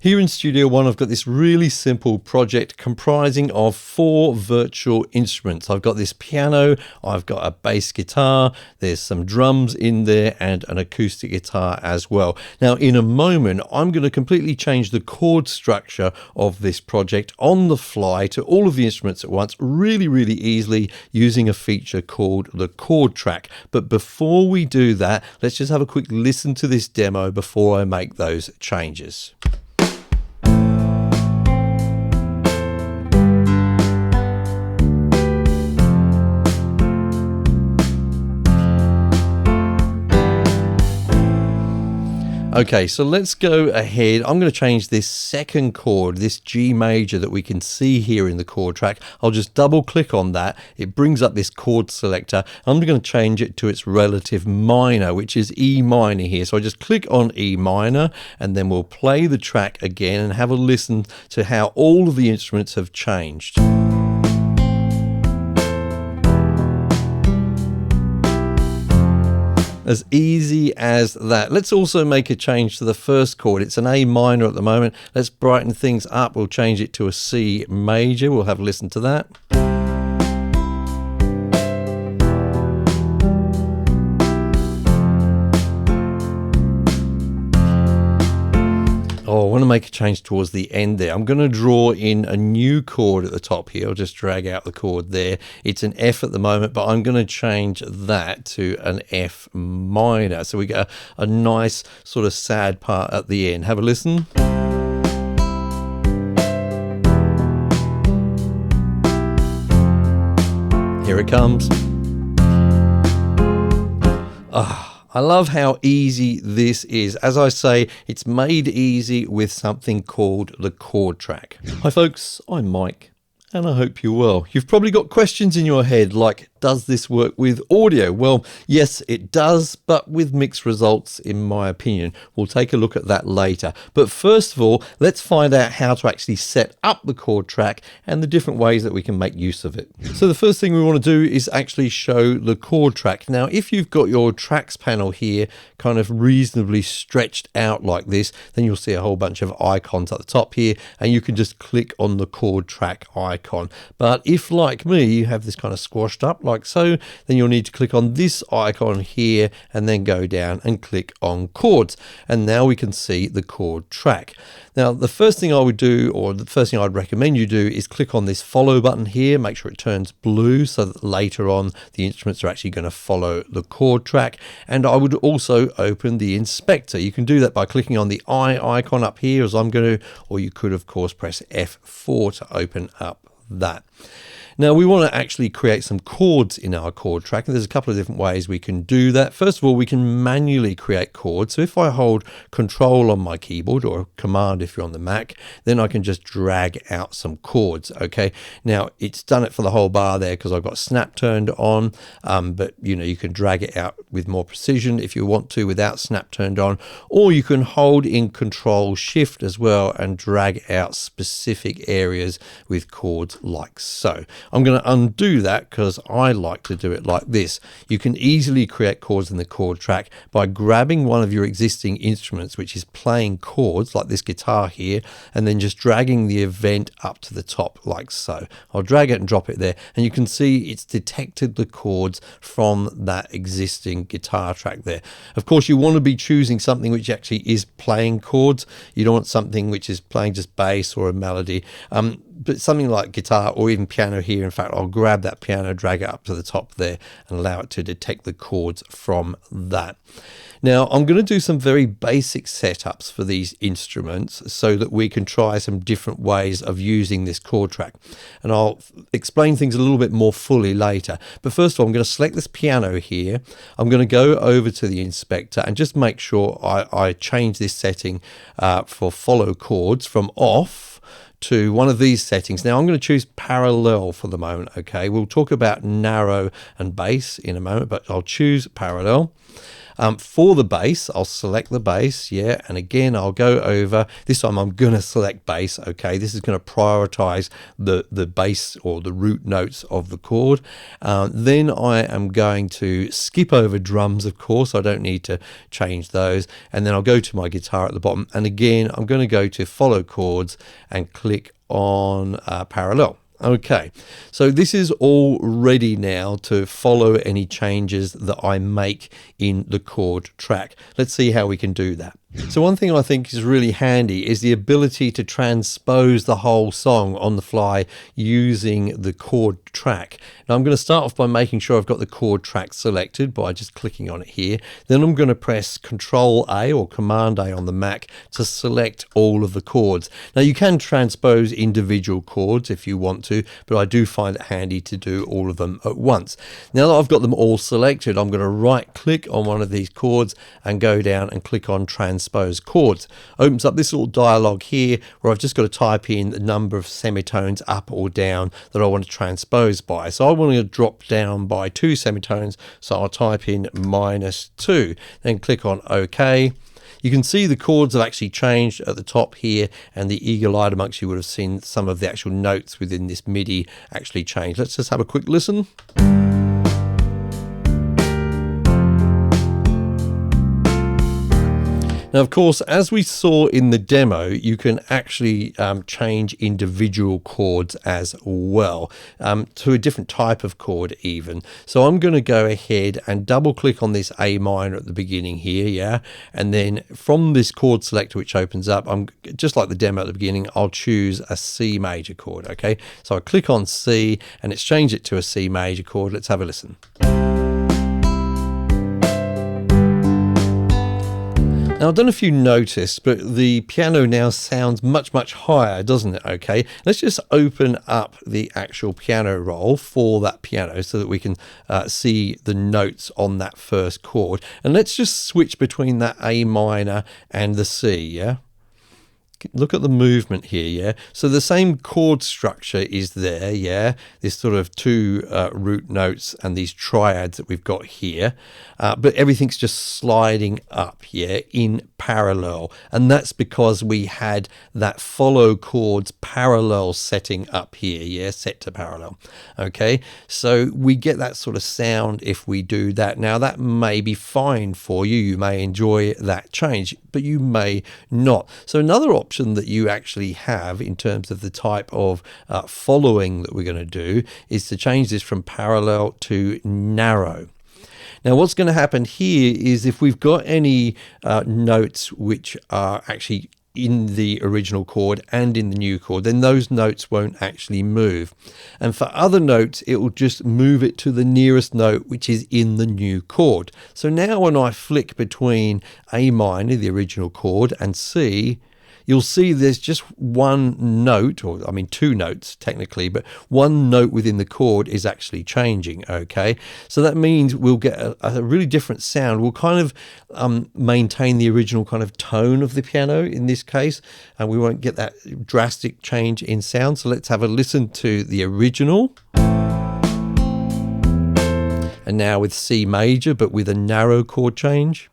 Here in Studio One, I've got this really simple project comprising of 4 virtual instruments. I've got this piano, I've got a bass guitar, there's some drums in there and an acoustic guitar as well. Now, in a moment, I'm going to completely change the chord structure of this project on the fly to all of the instruments at once, really easily using a feature called the Chord Track. But before we do that, let's just have a quick listen to this demo before I make those changes. Okay, so let's go ahead. I'm going to change this second chord, this G major that we can see here in the chord track. I'll just double click on that. It brings up this chord selector. I'm going to change it to its relative minor, which is E minor here. So I just click on E minor and then we'll play the track again and have a listen to how all of the instruments have changed. As easy as that. Let's also make a change to the first chord. It's an A minor at the moment. Let's brighten things up. We'll change it to a C major. We'll have a listen to that. Oh, I want to make a change towards the end there. I'm going to draw in a new chord at the top here. I'll just drag out the chord there. It's an F at the moment, but I'm going to change that to an F minor. So we get a nice sort of sad part at the end. Have a listen. Here it comes. I love how easy this is. As I say, it's made easy with something called the Chord Track. Hi folks, I'm Mike, and I hope you're well. You've probably got questions in your head like, does this work with audio? Well, yes, it does, but with mixed results, in my opinion. We'll take a look at that later. But first of all, let's find out how to actually set up the chord track and the different ways that we can make use of it. So the first thing we want to do is actually show the chord track. Now, if you've got your tracks panel here kind of reasonably stretched out like this, then you'll see a whole bunch of icons at the top here, and you can just click on the chord track icon. But if, like me, you have this kind of squashed up like so, then you'll need to click on this icon here and then go down and click on chords. And now we can see the chord track. Now, the first thing I would do, or the first thing I'd recommend you do, is click on this follow button here. Make sure it turns blue so that later on the instruments are actually going to follow the chord track. And I would also open the inspector. You can do that by clicking on the eye icon up here, as I'm going to, or you could of course press F4 to open up that. Now we want to actually create some chords in our chord track, and there's a couple of different ways we can do that. First of all, we can manually create chords. So if I hold Control on my keyboard, or Command if you're on the Mac, then I can just drag out some chords. Okay, now it's done it for the whole bar there because I've got snap turned on, but you know, you can drag it out with more precision if you want to without snap turned on, or you can hold in Control Shift as well and drag out specific areas with chords like so. I'm going to undo that because I like to do it like this. You can easily create chords in the chord track by grabbing one of your existing instruments, which is playing chords like this guitar here, and then just dragging the event up to the top like so. I'll drag it and drop it there, and you can see it's detected the chords from that existing guitar track there. Of course, you want to be choosing something which actually is playing chords. You don't want something which is playing just bass or a melody. But something like guitar or even piano here, in fact, I'll grab that piano, drag it up to the top there and allow it to detect the chords from that. Now, I'm going to do some very basic setups for these instruments so that we can try some different ways of using this chord track. And I'll explain things a little bit more fully later. But first of all, I'm going to select this piano here. I'm going to go over to the inspector and just make sure I change this setting for follow chords from off to one of these settings. Now I'm going to choose parallel for the moment. Okay, we'll talk about narrow and bass in a moment, but I'll choose parallel. For the bass, I'll select the bass, yeah, and again I'll go over. This time I'm going to select bass. Okay, this is going to prioritize the bass or the root notes of the chord. Then I am going to skip over drums, of course. I don't need to change those, and then I'll go to my guitar at the bottom, and again I'm going to go to follow chords and click on parallel. Okay, so this is all ready now to follow any changes that I make in the chord track. Let's see how we can do that. So one thing I think is really handy is the ability to transpose the whole song on the fly using the chord track. Now I'm going to start off by making sure I've got the chord track selected by just clicking on it here. Then I'm going to press Control A or Command A on the Mac to select all of the chords. Now you can transpose individual chords if you want to, but I do find it handy to do all of them at once. Now that I've got them all selected, I'm going to right click on one of these chords and go down and click on Transpose Chords. Opens up this little dialog here where I've just got to type in the number of semitones up or down that I want to transpose by. So I want to drop down by 2 semitones, so I'll type in -2, then click on OK. You can see the chords have actually changed at the top here, and the eagle-eyed amongst you would have seen some of the actual notes within this MIDI actually change. Let's just have a quick listen. Now, of course, as we saw in the demo, you can actually change individual chords as well, to a different type of chord even. So I'm going to go ahead and double click on this A minor at the beginning here, yeah? And then from this chord selector which opens up, I'm just like the demo at the beginning, I'll choose a C major chord, okay? So I click on C and it's changed it to a C major chord. Let's have a listen. Now, I don't know if you noticed, but the piano now sounds much, much higher, doesn't it? Okay, let's just open up the actual piano roll for that piano so that we can see the notes on that first chord. And let's just switch between that A minor and the C, yeah? Look at the movement here, yeah? So the same chord structure is there, yeah? This sort of 2 root notes and these triads that we've got here. But everything's just sliding up, yeah, in parallel. And that's because we had that follow chords parallel setting up here, yeah? Set to parallel, okay? So we get that sort of sound if we do that. Now, that may be fine for you. You may enjoy that change, but you may not. So another option that you actually have in terms of the type of following that we're going to do is to change this from parallel to narrow. Now what's going to happen here is if we've got any notes which are actually in the original chord and in the new chord, then those notes won't actually move. And for other notes, it will just move it to the nearest note, which is in the new chord. So now when I flick between A minor, the original chord, and C, you'll see there's just one note, or I mean 2 notes technically, but one note within the chord is actually changing, okay? So that means we'll get a really different sound. We'll kind of maintain the original kind of tone of the piano in this case, and we won't get that drastic change in sound. So let's have a listen to the original. And now with C major, but with a narrow chord change.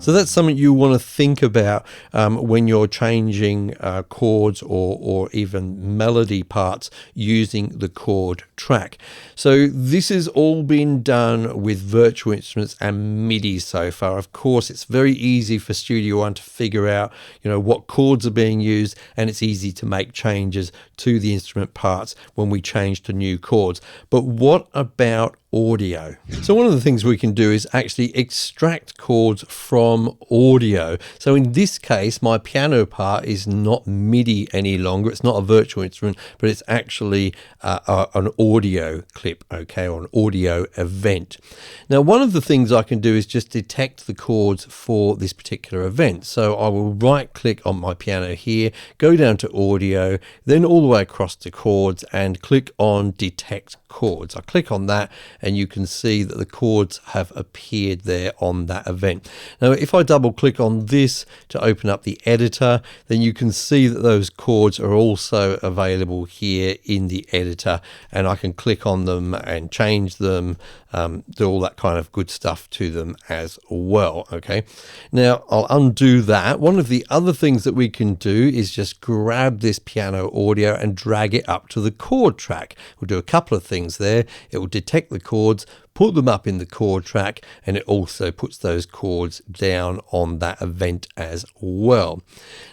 So that's something you want to think about when you're changing chords or even melody parts using the chord track. So this has all been done with virtual instruments and MIDI so far. Of course, it's very easy for Studio One to figure out, you know, what chords are being used, and it's easy to make changes to the instrument parts when we change to new chords. But what about audio? So one of the things we can do is actually extract chords from audio. So in this case, my piano part is not MIDI any longer. It's not a virtual instrument, but it's actually an audio clip, okay, or an audio event. Now, one of the things I can do is just detect the chords for this particular event. So I will right click on my piano here, go down to audio, then all the way across to chords and click on detect chords. I click on that, and you can see that the chords have appeared there on that event. Now, if I double click on this to open up the editor, then you can see that those chords are also available here in the editor, and I can click on them and change them, do all that kind of good stuff to them as well. Okay, now I'll undo that. One of the other things that we can do is just grab this piano audio and drag it up to the chord track. We'll do a couple of things there. It will detect the chords, put them up in the chord track, and it also puts those chords down on that event as well.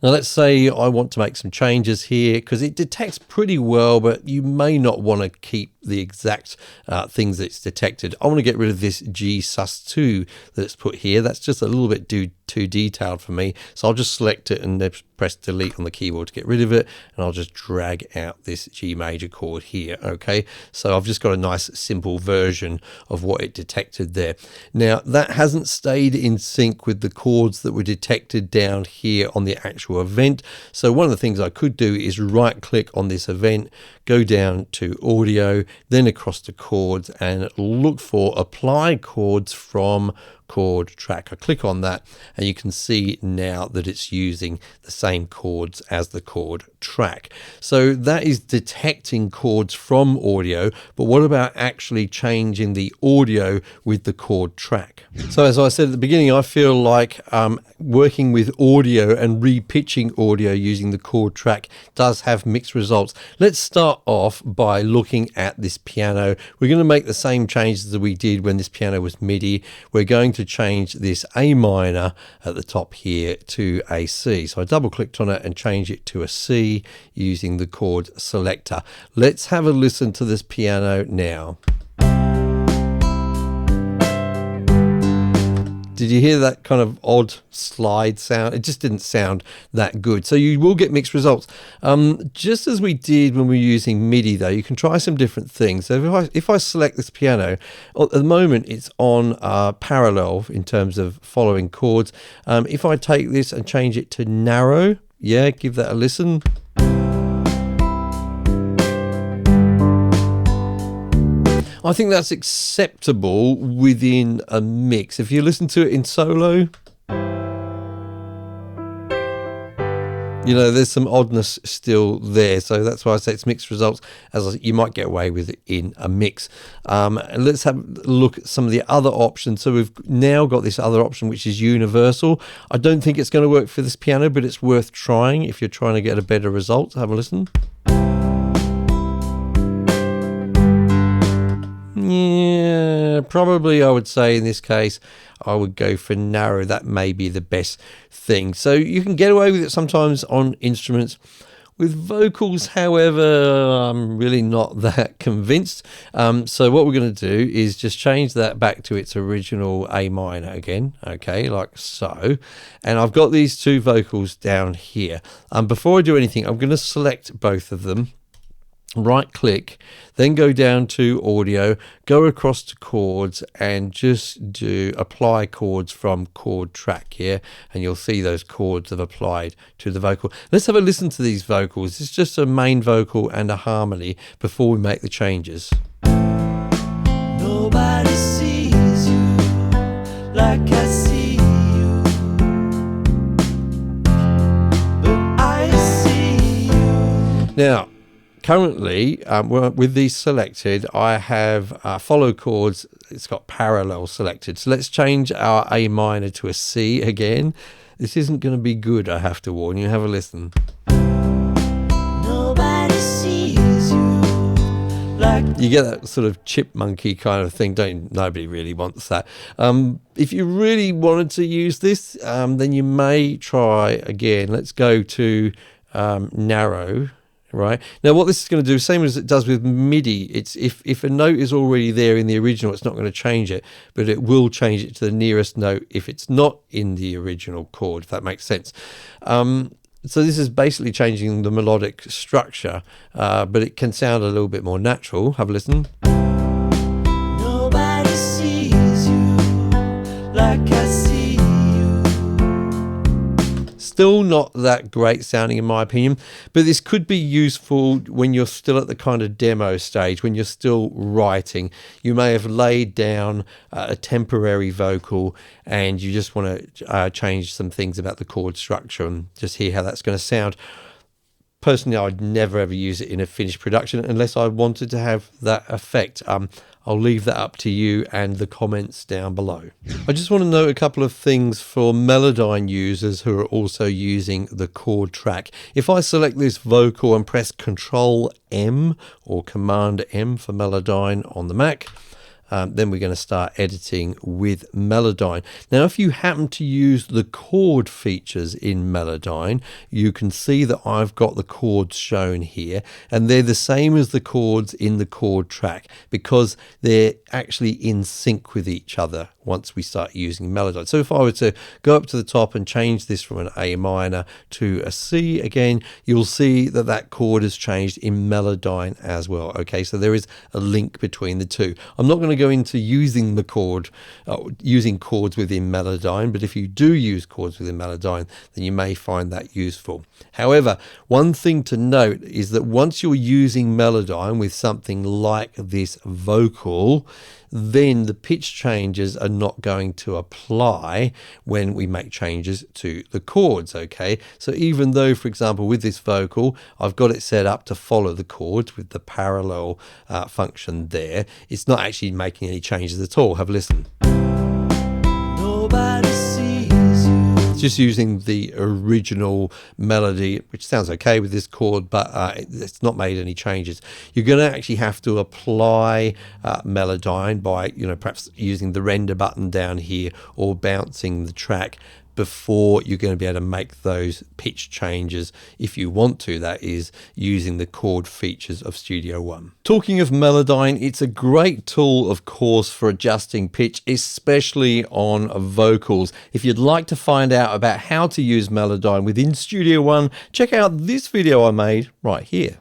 Now let's say I want to make some changes here, because it detects pretty well, but you may not want to keep the exact things that it's detected. I want to get rid of this G sus2 that's put here. That's just a little bit too detailed for me, so I'll just select it and then press delete on the keyboard to get rid of it, and I'll just drag out this G major chord here. Okay, so I've just got a nice simple version of what it detected there. Now that hasn't stayed in sync with the chords that were detected down here on the actual event, so one of the things I could do is right click on this event, go down to audio, then across to chords, and look for apply chords from Chord Track. I click on that and you can see now that it's using the same chords as the chord track. So that is detecting chords from audio, but what about actually changing the audio with the chord track? So as I said at the beginning, I feel like working with audio and repitching audio using the chord track does have mixed results. Let's start off by looking at this piano. We're going to make the same changes that we did when this piano was MIDI. We're going to change this A minor at the top here to a C. So I double clicked on it and change it to a C using the chord selector. Let's have a listen to this piano now. Did you hear that kind of odd slide sound? It just didn't sound that good. So you will get mixed results. Just as we did when we were using MIDI though, you can try some different things. So if I select this piano, at the moment it's on parallel in terms of following chords. If I take this and change it to narrow, yeah, give that a listen. I think that's acceptable within a mix. If you listen to it in solo, you know, there's some oddness still there. So that's why I say it's mixed results, as you might get away with it in a mix. Let's have a look at some of the other options. So we've now got this other option, which is universal. I don't think it's going to work for this piano, but it's worth trying if you're trying to get a better result. Have a listen. Yeah, probably I would say in this case I would go for narrow. That may be the best thing. So you can get away with it sometimes on instruments. With vocals, however, I'm really not that convinced. So what we're going to do is just change that back to its original A minor again, okay, like so. And I've got these two vocals down here. Before I do anything, I'm going to select both of them. Right click, then go down to audio, go across to chords, and just do apply chords from chord track here, and you'll see those chords have applied to the vocal. Let's have a listen to these vocals. It's just a main vocal and a harmony before we make the changes. Nobody sees you like I see you, but I see you. Now, currently, with these selected, I have follow chords. It's got parallel selected. So let's change our A minor to a C again. This isn't going to be good, I have to warn you. Have a listen. Nobody sees you like... You get that sort of chipmunky kind of thing, don't you? Nobody really wants that. If you really wanted to use this, then you may try again. Let's go to narrow. Right now, what this is going to do, same as it does with MIDI, it's if a note is already there in the original, it's not going to change it, but it will change it to the nearest note if it's not in the original chord, if that makes sense. So this is basically changing the melodic structure, but it can sound a little bit more natural. Have a listen. Nobody sees you like I see you. Still not that great sounding in my opinion, but this could be useful when you're still at the kind of demo stage, when you're still writing. You may have laid down a temporary vocal and you just want to change some things about the chord structure and just hear how that's going to sound. Personally, I'd never ever use it in a finished production unless I wanted to have that effect. I'll leave that up to you and the comments down below. I just want to note a couple of things for Melodyne users who are also using the Chord Track. If I select this vocal and press Control M or Command M for Melodyne on the Mac, then we're going to start editing with Melodyne. Now, if you happen to use the chord features in Melodyne, you can see that I've got the chords shown here, and they're the same as the chords in the Chord Track because they're actually in sync with each other once we start using Melodyne. So if I were to go up to the top and change this from an A minor to a C again, you'll see that that chord has changed in Melodyne as well. Okay, so there is a link between the two. I'm not going to go into using the chord, using chords within Melodyne, but if you do use chords within Melodyne, then you may find that useful. However, one thing to note is that once you're using Melodyne with something like this vocal, then the pitch changes are not going to apply when we make changes to the chords, okay? So even though, for example, with this vocal, I've got it set up to follow the chords with the parallel function there, it's not actually making any changes at all. Have a listen. Nobody sees you. It's just using the original melody, which sounds okay with this chord, but it's not made any changes. You're going to actually have to apply Melodyne by, perhaps using the render button down here or bouncing the track before you're going to be able to make those pitch changes, if you want to, that is, using the chord features of Studio One. Talking of Melodyne, it's a great tool, of course, for adjusting pitch, especially on vocals. If you'd like to find out about how to use Melodyne within Studio One, check out this video I made right here.